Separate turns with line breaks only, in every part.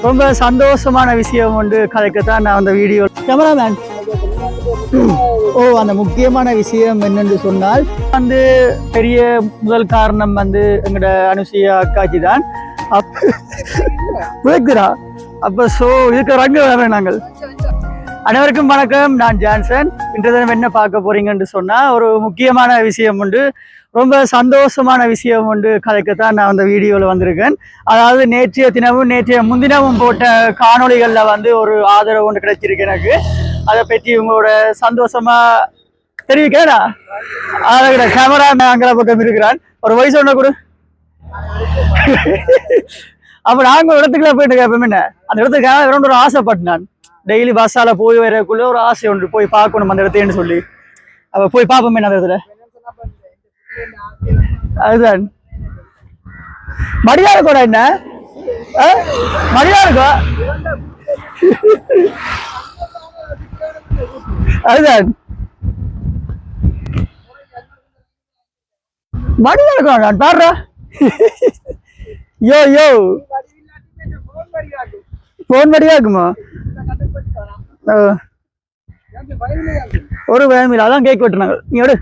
ரொம்ப சந்தோஷமான விஷயம் ஒன்று கதைக்கத்தான் நான் அந்த வீடியோ. கேமராமேன், ஓ அந்த முக்கியமான விஷயம் என்னென்று சொன்னால் வந்து பெரிய முதல் காரணம் வந்து எங்களோட அனுசியா அக்காச்சி தான். அப்ப சோ இதுக்கு ரங்க வர நாங்கள். அனைவருக்கும் வணக்கம், நான் ஜான்சன். இன்று தினம் என்ன பார்க்க போறீங்கன்னு சொன்னா ஒரு முக்கியமான விஷயம் உண்டு, ரொம்ப சந்தோஷமான விஷயம் உண்டு கதைக்கத்தான் நான் அந்த வீடியோவில் வந்திருக்கேன். அதாவது நேற்றைய தினமும் நேற்றைய முன்தினமும் போட்ட காணொளிகளில் வந்து ஒரு ஆதரவு ஒன்று கிடைச்சிருக்கு எனக்கு. அதை பற்றி உங்களோட சந்தோஷமா தெரிவிக்கிறா. அதான் கேமரா அங்கே பக்கம் இருக்கிறான். ஒரு வயசு ஒன்று கொடு. அப்போ நாங்கள் இடத்துக்குள்ள போயிட்டு கேட்போம், என்ன அந்த இடத்துக்கு வேற ஒரு ஆசைப்பட்டு நான் டெய்லி பஸ்ஸால போய் வரக்குள்ள ஒரு ஆசை ஒன்று போய் பார்க்கணும் அந்த இடத்தைன்னு சொல்லி. அப்போ போய் பார்ப்போமே அந்த இடத்துல. அதுதான் மடியா இருக்கா, என்ன மடியா இருக்கா, அதுதான் மடியா இருக்கா. நான் பாடுறா யோ யோ போன் மடியா இருக்குமா? ஒரு வேமில்ல, அதான் கேக் வெட்டுனாங்க. நீ எடு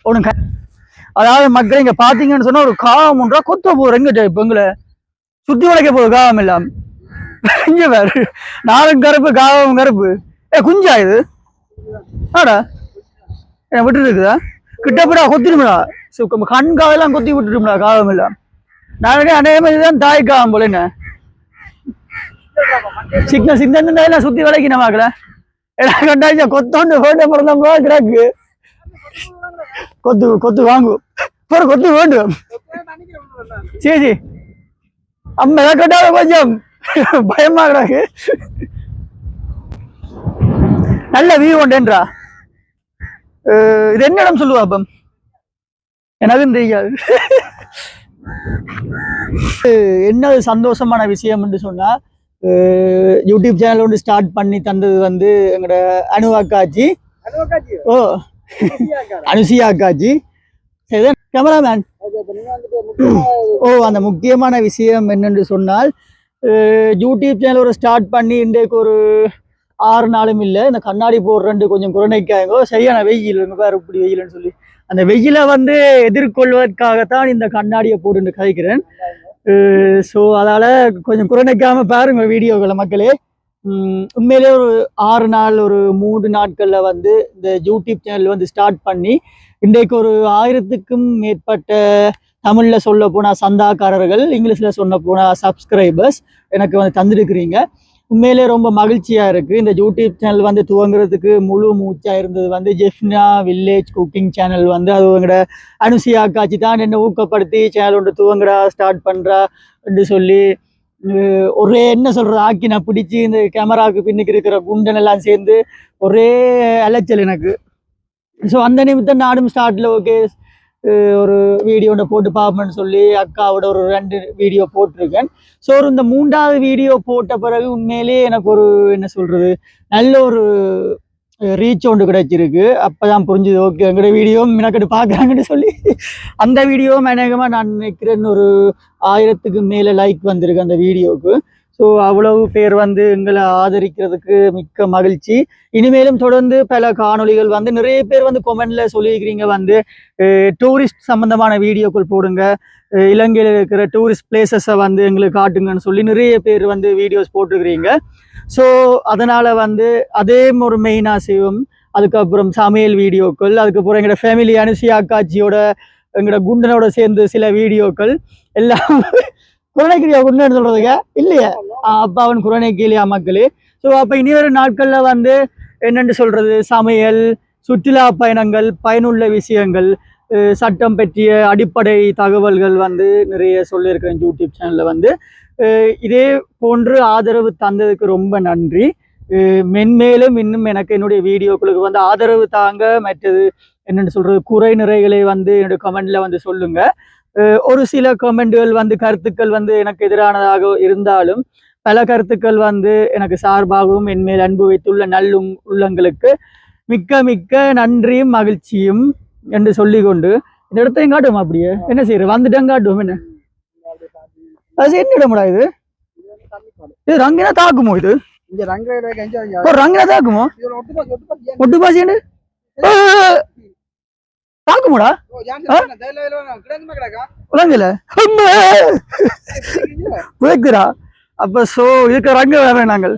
ஒண்ணு. அதாவது மக்கள் இங்க பாத்தீங்கன்னு சொன்னா ஒரு காவம் ஒன்றா கொத்த போறேங்க. இப்ப எங்களை சுத்தி உடைக்க போகுது காவம் இல்லாம. இங்க வேறு நாளும் கருப்பு காவம் கருப்பு. குஞ்சா இது? ஆடா என்ன விட்டு இருக்குதா? கிட்டப்படா கொத்திடும்டா, கண் காவெல்லாம் கொத்தி விட்டுடும்டா காவம் இல்லாம. நான் அதே மாதிரிதான் தாய் காவம் போல. என்ன சிக்னல் சிக்னல் எல்லாம் சுத்தி விலைக்கு நம்மாக்கல கண்டாச்சா கொத்தோண்டு போட்டு பிறந்தப்போ கிடக்கு. கொத்து கொத்து வாங்கும் ஒரு கொத்து வேண்டும். சரி அம்மா கட்டாத கொஞ்சம் பயமா கிடக்கு. நல்ல வியூ உண்டேன்றா. இது என்ன இடம் சொல்லுவா? அப்பம் எனக்கும் தெரியாது. என்ன சந்தோஷமான விஷயம் என்று சொன்னா, யூடியூப் சேனல் ஒன்று ஸ்டார்ட் பண்ணி தந்தது வந்து எங்களோட அனுவாக்காச்சி. ஓ அனுசியா அக்காச்சி. கேமராமேன், ஓ அந்த முக்கியமான விஷயம் என்னென்று சொன்னால், யூடியூப் சேனல் ஒரு ஸ்டார்ட் பண்ணி இன்றைக்கு ஒரு 6 நாளும் இல்லை. இந்த கண்ணாடி போடுறேன் கொஞ்சம் குறைக்காயங்கோ, சரியான வெயில் வேறு இப்படி வெயில்னு சொல்லி அந்த வெயிலை வந்து எதிர்கொள்வதற்காகத்தான் இந்த கண்ணாடியை போட்டு கதைக்கிறேன். ஸோ அதால கொஞ்சம் குறைக்காம பாருங்க வீடியோக்களை மக்களே. உண்மையிலே ஒரு 6 நாள் ஒரு 3 நாட்கள்ல வந்து இந்த யூடியூப் சேனல் வந்து ஸ்டார்ட் பண்ணி இன்றைக்கு ஒரு 1000க்கும் மேற்பட்ட தமிழ்ல சொல்ல போனா சந்தாக்காரர்கள், இங்கிலீஷ்ல சொன்ன போனா சப்ஸ்கிரைபர்ஸ் எனக்கு வந்து தந்துருக்கிறீங்க. உண்மையிலே ரொம்ப மகிழ்ச்சியா இருக்கு. இந்த யூடியூப் சேனல் வந்து துவங்குறதுக்கு முழு மூச்சா இருந்தது வந்து ஜெஃப்னா வில்லேஜ் குக்கிங் சேனல் வந்து அது எங்களோட அனுசியா அக்காச்சி தான் என்ன ஊக்கப்படுத்தி சேனல் ஒன்று துவங்குறா ஸ்டார்ட் பண்றா என்று சொல்லி ஒரே என்ன சொல்றது ஆக்கி நான் பிடிச்சி இந்த கேமராவுக்கு பின்னுக்கு இருக்கிற குண்டன் எல்லாம் சேர்ந்து ஒரே அலைச்சல் எனக்கு. ஸோ அந்த நிமித்தம் நானும் ஸ்டார்ட்ல ஓகே ஒரு வீடியோ ஒன்று போட்டு பார்ப்பேன்னு சொல்லி அக்காவோட ஒரு 2 வீடியோ போட்டிருக்கேன். ஸோ இந்த 3வது வீடியோ போட்ட பிறகு உண்மையிலேயே எனக்கு ஒரு என்ன சொல்றது நல்ல ஒரு ரீச் ஒன்று கிடைச்சிருக்கு. அப்போதான் புரிஞ்சுது ஓகே எங்களோட வீடியோ மினக்கட்டு பார்க்குறாங்கன்னு சொல்லி. அந்த வீடியோவும் அநேகமாக நான் நினைக்கிறேன் ஒரு 1000க்கு மேலே லைக் வந்திருக்கு அந்த வீடியோவுக்கு. ஸோ அவ்வளவு பேர் வந்து எங்களை ஆதரிக்கிறதுக்கு மிக்க மகிழ்ச்சி. இனிமேலும் தொடர்ந்து பல காணொளிகள் வந்து நிறைய பேர் வந்து கொமெண்ட்ல சொல்லியிருக்கிறீங்க வந்து டூரிஸ்ட் சம்பந்தமான வீடியோக்கள் போடுங்க, இலங்கையில் இருக்கிற டூரிஸ்ட் பிளேசஸை வந்து எங்களுக்கு காட்டுங்கன்னு சொல்லி நிறைய பேர் வந்து வீடியோஸ் போட்டுருக்கிறீங்க. ஸோ அதனால வந்து அதே ஒரு மெயின் ஆசையும், அதுக்கப்புறம் சமையல் வீடியோக்கள், அதுக்கப்புறம் எங்களோட ஃபேமிலி அனுசியா அக்காச்சியோட எங்களோட குண்டனோட சேர்ந்து சில வீடியோக்கள் எல்லாம் குரணைக்கிரியா குண்டன்னு சொல்றதுங்க இல்லையா? அப்பா அவன் குரணைக்கிலியா மக்களே. ஸோ அப்போ இனி ஒரு நாட்களில் வந்து என்னென்று சொல்றது சமையல், சுற்றுலா பயணங்கள், பயனுள்ள விஷயங்கள், சட்டம் பற்றிய அடிப்படை தகவல்கள் வந்து நிறைய சொல்லியிருக்கிறேன் யூடியூப் சேனலில் வந்து. இதே போன்று ஆதரவு தந்ததுக்கு ரொம்ப நன்றி. மென்மேலும் இன்னும் எனக்கு என்னுடைய வீடியோக்களுக்கு வந்து ஆதரவு தாங்க. மற்றது என்னென்னு சொல்றது குறை நிறைகளை வந்து என்னுடைய கமெண்ட்ல வந்து சொல்லுங்க. ஒரு சில கமெண்ட்கள் வந்து கருத்துக்கள் வந்து எனக்கு எதிரானதாக இருந்தாலும் பல கருத்துக்கள் வந்து எனக்கு சார்பாகவும் என்மேல் அன்பு வைத்துள்ள உள்ளங்களுக்கு மிக்க மிக்க நன்றியும் மகிழ்ச்சியும் என்று சொல்லிக்கொண்டு இந்த இடத்தையும் காட்டுவோம். அப்படியே என்ன செய்யறது வந்துட்டேன் காட்டுவோம். என்ன அது என்ன இடமுடா இது? இது ரங்கினா தாக்குமோ இது
இந்த ரங்கில கஞ்சா
ஒரு ரங்கினா தாக்குமோ
இது ஒட்டு
ஒட்டு பாசிண்டு தாக்குமோடா உலங்கல புதைக்குறா அப்ப சோ இதுக்கு ரங்க வேற நாங்கள்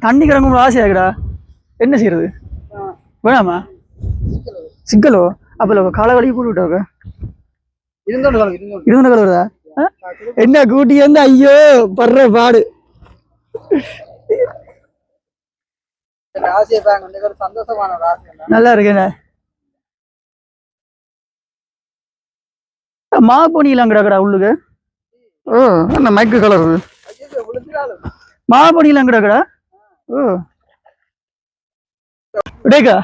தண்ணி கிடங்கும் ஆசையாக்குடா என்ன செய்யறது வேணாமா சிக்கலோ அப்ப காலை வலி கூட்டு விட்டாங்க இருந்த கலவுறதா என்ன கூட்டி வந்து ஐயோ படுற பாடு நல்லா இருக்குண்ணே மாப்பொனிலாம் கிடக்குடா உள்ளுக்கு ஓ என்ன மைக்கு கலர் மாப்பொனிலாம் கிடக்குடா ஓ டேக்கா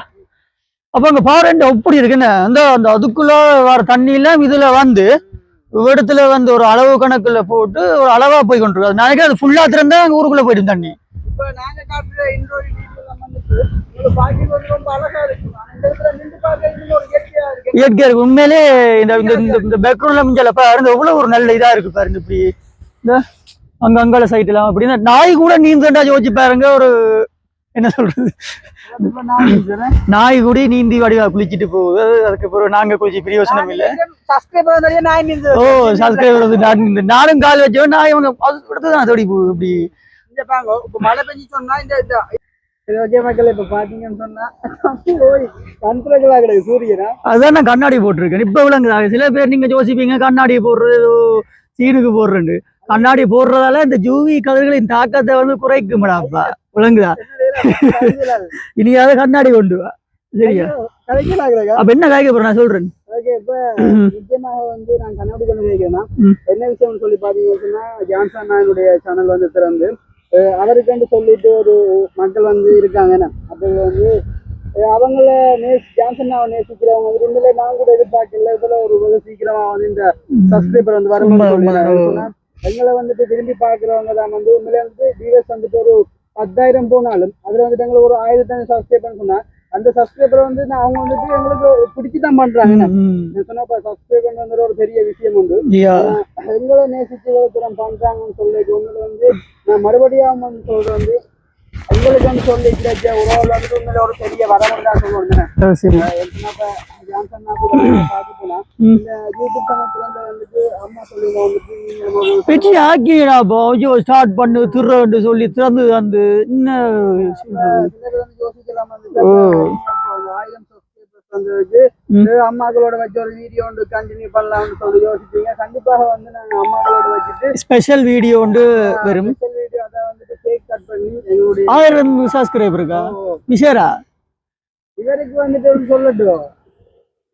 அப்ப அங்க பாருண்ட எப்படி இருக்குன்னு அந்த அந்த அதுக்குள்ள வர தண்ணி எல்லாம் இதுல வந்து இடத்துல வந்து ஒரு அளவு கணக்குல போட்டு ஒரு அளவா போய் கொண்டிருக்கு அது நினைக்கிறேன் அது ஃபுல்லா திறந்தா அங்க ஊருக்குள்ள போயிடும் தண்ணி
இப்ப நாங்க காட்டுற இன்டோர் வந்துட்டு ரொம்ப அழகா இருக்கு
இயற்கையா இருக்கு உண்மையிலே இந்த பேக்ரவுண்ட்ல மிஞ்சல பாருங்க எவ்வளவு ஒரு நல்ல இதா இருக்கு பாருங்க இப்படி இந்த அங்க அங்கால சைட் எல்லாம் அப்படின்னா நாய் கூட நீந்தா யோசிச்சு பாருங்க ஒரு என்ன சொல்றது நாய் கூட நீந்தி வடிவா குளிச்சுட்டு போகுது அதுக்கப்புறம் நாங்க குளிச்சு பிரயோசனம் இல்ல ஓ சப்ஸ்கிரைபர் வந்து நானும் கால் வச்சோம் நாய் தான் தோடி போகுது இப்படி
மழை பெஞ்சு சொன்னா இப்ப பாத்தீங்கன்னு சொன்னா சூரியனா
அதான் நான் கண்ணாடி போட்டிருக்கேன் இப்ப விளங்குது சில பேர் நீங்க யோசிப்பீங்க கண்ணாடி போடுறது சீனுக்கு போடுறேன் கண்ணாடி போடுறதால இந்த ஜூவி கதிர்களின் தாக்கத்தை வந்து குறைக்கும்டாப்பா விளங்குதா இனியாவது கண்ணாடி கொண்டு வா சரியா அப்ப என்ன காய்க்க போறேன் நான் சொல்றேன்
நிச்சயமாக வந்து நான் கண்ணாடி கொண்டு வைக்கிறேன்னா என்ன விஷயம்னு சொல்லி பாத்தீங்கன்னா ஜான்சன் நாயனுடைய சேனல் வந்து திறந்து அவருக்கு சொல்லிட்டு ஒரு மக்கள் வந்து இருக்காங்கண்ணா அப்ப வந்து அவங்கள ஜான்சன் நேசிக்கிறவங்க வந்து உண்மையிலே நான் கூட எதிர்பார்க்கல இதுல ஒரு சீக்கிரமா வந்து இந்த சப்ஸ்கிரைபர் வந்து வர எங்களை வந்துட்டு விரும்பி பாக்குறவங்க தான் வந்து உண்மையிலே வந்து டிஎஸ் வந்துட்டு ஒரு 10,000 போனாலும் அதுல வந்துட்டு எங்களுக்கு ஒரு 1,000 சப்ஸ்கிரைபர் சொன்னா அந்த சப்ஸ்கிரைபர் வந்து அவங்க வந்துட்டு எங்களுக்கு பிடிச்சுதான் பண்றாங்க சொன்னா சப்ஸ்கிரைபர் வந்து ஒரு பெரிய விஷயம் உண்டு எங்களை நேசிச்சு தூரம் பண்றாங்கன்னு சொல்லிட்டு உங்களை வந்து நான் மறுபடியும் வந்து சொல்றேன் வந்து உங்களுக்கு வந்து சொல்லி கிடைச்ச உறவுல வந்து உண்மையில ஒரு பெரிய வரமுறை தான் சொல்லுவாங்க பார்த்து போனா இந்த யூடியூப் சேனல் வந்துட்டு அம்மா சொல்லுங்க
வந்துட்டு ஸ்டார்ட் பண்ணு திறன்னு சொல்லி திறந்து வந்து
யோசிக்கலாம் வந்துட்டு 1000 வந்ததுக்கு அம்மாக்களோட வச்சு ஒரு வீடியோ ஒன்று கண்டினியூ பண்ணலாம்னு சொல்லி யோசிச்சீங்க கண்டிப்பாக வந்து நாங்க அம்மாக்களோட வச்சுட்டு
ஸ்பெஷல் வீடியோ ஒன்று வரும்
ஸ்பெஷல் வீடியோ அதை வந்துட்டு கேக் கட் பண்ணி எங்களுடைய
1000 சப்ஸ்கிரைபர் இருக்கா விஷயரா
இவருக்கு வந்துட்டு சொல்லட்டும்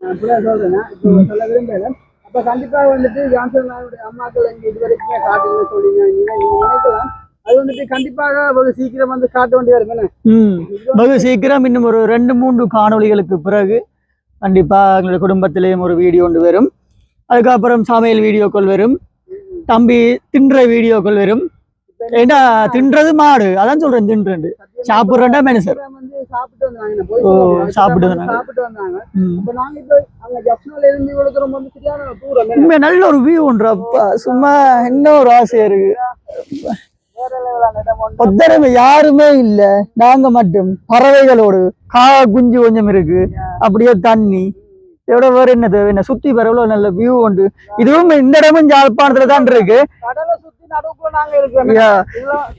நான் சொல்றேன்னா இப்போ சொல்ல விரும்பல அப்ப கண்டிப்பாக வந்துட்டு ஜான்சன் அம்மாக்கள் எங்க இது வரைக்குமே காட்டுங்க சொல்லிங்க நீங்க நினைக்கலாம் அது வந்துட்டு கண்டிப்பாக வெகு சீக்கிரம் வந்து காட்ட வேண்டியதா இருக்குன்னு
வெகு சீக்கிரம் இன்னும் ஒரு 2-3 காணொளிகளுக்கு பிறகு கண்டிப்பா எங்களுடைய குடும்பத்திலேயும் ஒரு வீடியோ ஒன்று வரும் அதுக்கப்புறம் சமையல் வீடியோக்கள் வரும் தம்பி தின்ற வீடியோக்கள் வரும் ஏன்னா தின்றது மாடு அதான் சொல்றேன் தின்று சாப்பிடுறா மேனேஜர் சாப்பிட்டு வந்தாங்க நல்ல ஒரு வியூ ஒன்று அப்பா சும்மா என்ன ஒரு ஆசையா இருக்கு ஒத்தரமே யாருமே இல்ல நாங்க மட்டும் பறவைகளோடு குஞ்சு கொஞ்சம் இருக்கு அப்படியே தண்ணி எவ்வளவு வேற என்ன தேவை என்ன சுத்தி வர எவ்வளவு நல்ல வியூ உண்டு இதுவும் இந்த இடமும் யாழ்ப்பாணத்துல தான் இருக்கு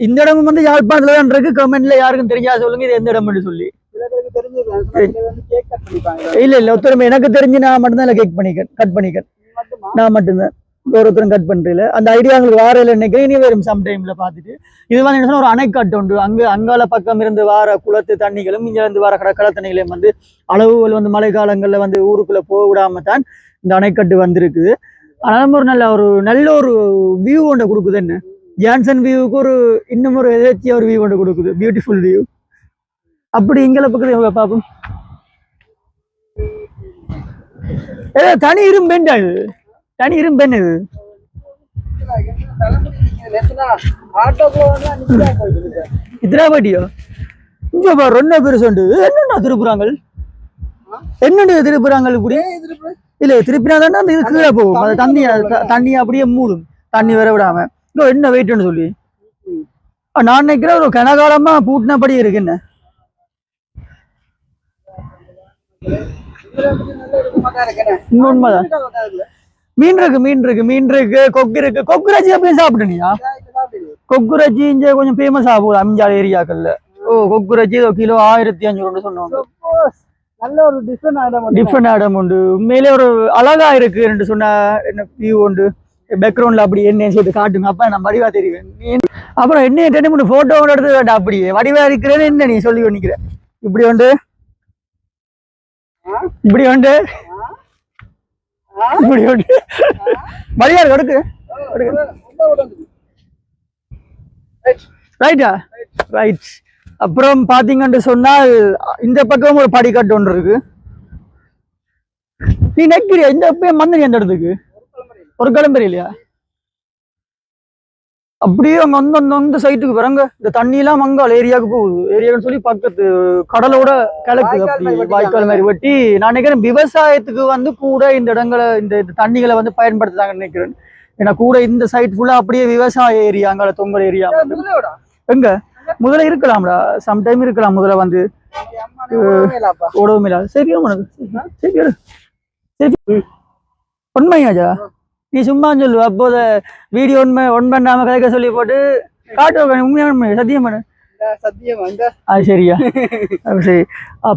இந்த இடமும் வந்து யாழ்ப்பாணத்துல தான் இருக்கு கமெண்ட்ல யாருக்கும் தெரியாது சொல்லுங்க இது எந்த இடம்னு சொல்லி இல்ல ஒருத்தருமே எனக்கு தெரிஞ்சு நான் மட்டும்தான் கேக் கட் பண்ணிக்க நான் மட்டும்தான் ஒருத்தரும் கட் பண்றீல அந்த ஐடியா உங்களுக்கு வார இல்லை நினைக்கிறேன் இனி வரும் சம் டைம்ல பாத்துட்டு இது வந்து என்ன ஒரு அணைக்கட்டு உண்டு அங்கால பக்கம் இருந்து வார குளத்து தண்ணிகளும் இங்க இருந்து வர கடற்கரை தண்ணிகளையும் வந்து அளவுகள் வந்து மழை காலங்கள்ல வந்து ஊருக்குள்ள போக விடாம தான் இந்த அணைக்கட்டு வந்திருக்குது ஆனாலும் ஒரு நல்ல ஒரு வியூ ஒன்று கொடுக்குது என்ன ஜான்சன் வியூவுக்கு ஒரு இன்னும் ஒரு எதாச்சியா ஒரு வியூ ஒன்று கொடுக்குது பியூட்டிஃபுல் வியூ அப்படி இங்கே பக்கத்துல பார்ப்போம் தனி இரும்பேண்டா இது தனி இரும்பேன் இது இத்தனை பாட்டியோ இங்க பாரு என்ன பெருசு என்னென்ன திருப்புறாங்க என்னென்ன திருப்புறாங்க இப்படி இல்ல திருப்பினா தானே அந்த இது கீழே போகும் அது தண்ணி அப்படியே மூடும் தண்ணி வர விடாம இன்னும் என்ன வெயிட்னு சொல்லி நான் நினைக்கிறேன் ஒரு கனகாலமா பூட்டினபடி இருக்குன்னு. உண்மைதான். மீன் இருக்கு கொக்கு இருக்கு. கொக்குராச்சி அப்படியே சாப்பிடுனியா? கொக்குராச்சி இங்க கொஞ்சம் ஃபேமஸ் ஆகும் அஞ்சாறு ஏரியாக்கள்ல. ஓ கொக்குராச்சி கிலோ 1500 சொன்னாங்க.
நல்ல ஒரு
டிஃப்ரெண்ட் ஐட்டம் உண்டு. உண்மையிலே ஒரு அழகா இருக்கு என்று சொன்ன என்ன வியூ உண்டு. பேக்ரவுண்ட்ல அப்படி என்ன சொல்லிட்டு காட்டுங்க. அப்ப நான் வடிவா தெரிவேன். அப்புறம் என்ன என்டர்டைன்மெண்ட் போட்டோ எடுத்து வேண்டாம். அப்படியே வடிவா இருக்கிறேன்னு என்ன நீ சொல்லி பண்ணிக்கிற? இப்படி உண்டு இப்படி உண்டு இப்படி உண்டு வடிவா இருக்கு. ரைட்டா ரைட். அப்புறம் பாத்தீங்கன்னு சொன்னால் இந்த பக்கம் ஒரு படிக்கட்டு ஒன்று இருக்கு. நீ நெக்கிறியா? இந்த எப்பயும் மந்த நீ அந்த இடத்துக்கு ஒரு கிளம்புற இல்லையா? அப்படியே அங்க அந்த சைட்டுக்கு வரங்க இந்த தண்ணி எல்லாம் மங்கால் ஏரியாவுக்கு போகுது. ஏரியான்னு சொல்லி பக்கத்து கடலோட கிழக்கு அப்படி வாய்க்கால் மாதிரி வெட்டி நான் நினைக்கிறேன் விவசாயத்துக்கு வந்து கூட இந்த இடங்களை இந்த தண்ணிகளை வந்து பயன்படுத்துறாங்கன்னு நினைக்கிறேன். ஏன்னா கூட இந்த சைட் ஃபுல்லா அப்படியே விவசாய ஏரியா அங்கால தொங்கல் ஏரியா. எங்க முதல்ல இருக்கலாம்டா, சம்டைம் இருக்கலாம். முதல்ல வந்து ஓடவும் இல்ல. சரி சரி சரி உண்மையாஜா நீ சும்மா சொல்லு. அப்போத வீடியோ ஒன் பண்ணாம கதைக்க சொல்லி போட்டு காட்டு உண்மையான சத்தியம் பண்ணு. சரியா சரி.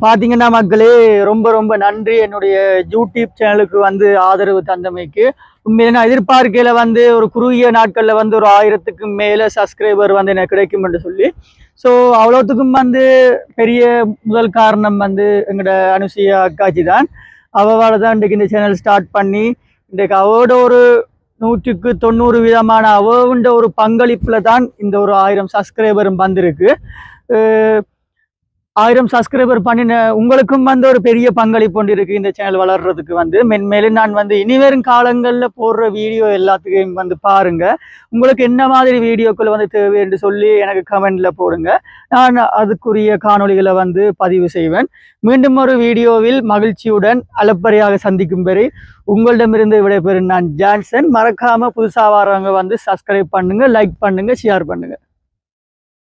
பாத்தீங்கன்னா மக்களே ரொம்ப ரொம்ப நன்றி என்னுடைய யூடியூப் சேனலுக்கு வந்து ஆதரவு தந்தமைக்கு. உண்மையில நான் எதிர்பார்க்கையில வந்து ஒரு குறுகிய நாட்கள்ல வந்து ஒரு 1000க்கு மேல சப்ஸ்கிரைபர் வந்து எனக்கு கிடைக்கும் என்று சொல்லி. ஸோ அவ்வளோத்துக்கும் வந்து பெரிய முதல் காரணம் வந்து எங்களோட அனுசியா அக்காச்சி தான். அவளால தான் இன்றைக்கு இந்த சேனல் ஸ்டார்ட் பண்ணி இன்றைக்கு அவரோட ஒரு 100% அவண்ட ஒரு பங்களிப்புல தான் இந்த ஒரு 1000 சப்ஸ்கிரைபரும் வந்திருக்கு. 1000 சப்ஸ்கிரைபர் பண்ணின உங்களுக்கும் வந்து ஒரு பெரிய பங்களிப்பு ஒன்று இருக்கு இந்த சேனல் வளர்றதுக்கு. வந்து மென்மேலும் நான் வந்து இனிவரும் காலங்கள்ல போடுற வீடியோ எல்லாத்துக்கும் வந்து பாருங்க. உங்களுக்கு என்ன மாதிரி வீடியோக்கள் வந்து தேவை என்று சொல்லி எனக்கு கமெண்ட்ல போடுங்க. நான் அதுக்குரிய காணொளிகளை வந்து பதிவு செய்வேன். மீண்டும் ஒரு வீடியோவில் மகிழ்ச்சியுடன் அளப்பறையாக சந்திக்கும் வரை உங்களிடமிருந்து விடைபெறும் நான் ஜான்சன். மறக்காம புதுசா வரவங்க வந்து சப்ஸ்கிரைப் பண்ணுங்க, லைக் பண்ணுங்க, ஷேர் பண்ணுங்க.